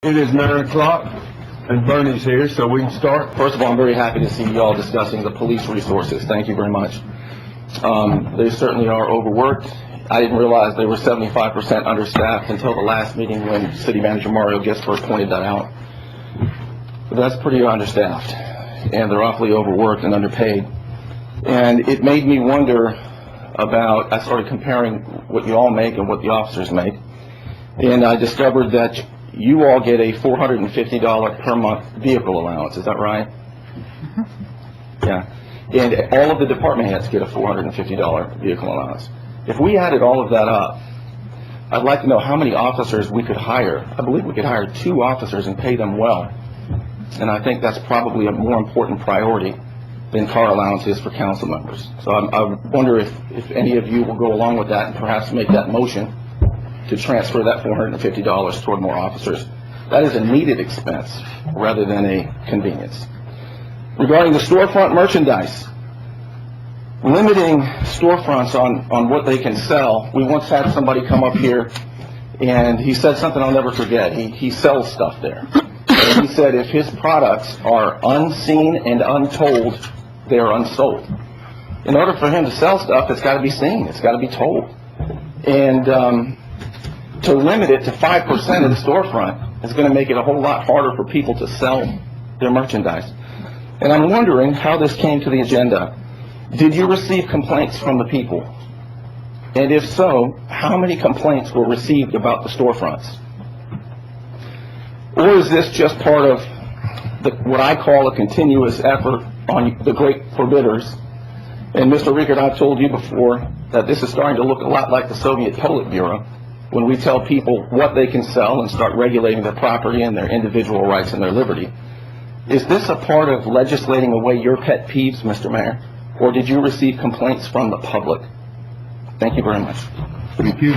It is 9 o'clock, and Burnie's here, so we can start. First of all, I'm very happy to see you all discussing the police resources. Thank you very much. They certainly are overworked. I didn't realize they were 75% understaffed until the last meeting when City Manager Mario Gisbert pointed that out. But that's pretty understaffed, and they're awfully overworked and underpaid. And it made me wonder about, I started comparing what you all make and what the officers make, and I discovered that you all get a $450 per month vehicle allowance. Is that right? Yeah. And all of the department heads get a $450 vehicle allowance. If we added all of that up, I'd like to know how many officers we could hire. I believe we could hire 2 officers and pay them well. And I think that's probably a more important priority than car allowances for council members. So I wonder if any of you will go along with that and perhaps make that motion to transfer that $450 toward more officers. That is a needed expense rather than a convenience. Regarding the storefront merchandise, limiting storefronts on what they can sell. We once had somebody come up here and he said something I'll never forget. He sells stuff there. And he said if his products are unseen and untold, they are unsold. In order for him to sell stuff, it's got to be seen. It's got to be told. And to limit it to 5% of the storefront is going to make it a whole lot harder for people to sell their merchandise. And I'm wondering how this came to the agenda. Did you receive complaints from the people? And if so, how many complaints were received about the storefronts? Or is this just part of what I call a continuous effort on the great forbidders? And Mr. Rickard, I've told you before that this is starting to look a lot like the Soviet Politburo, when we tell people what they can sell and start regulating their property and their individual rights and their liberty. Is this a part of legislating away your pet peeves, Mr. Mayor? Or did you receive complaints from the public? Thank you very much. Thank you.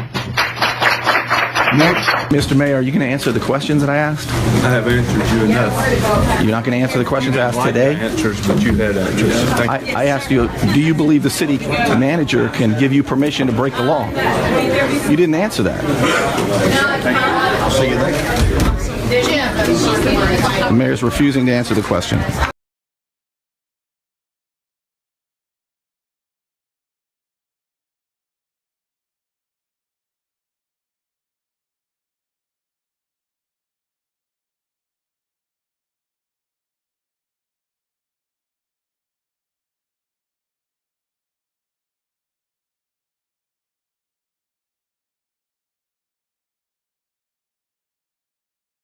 Next. Mr. Mayor, are you going to answer the questions that I asked? I have answered you enough. You're not going to answer the questions asked today? Answers, but you had answers. I asked you, do you believe the city manager can give you permission to break the law? You didn't answer that. I'll see you later. The mayor's refusing to answer the question.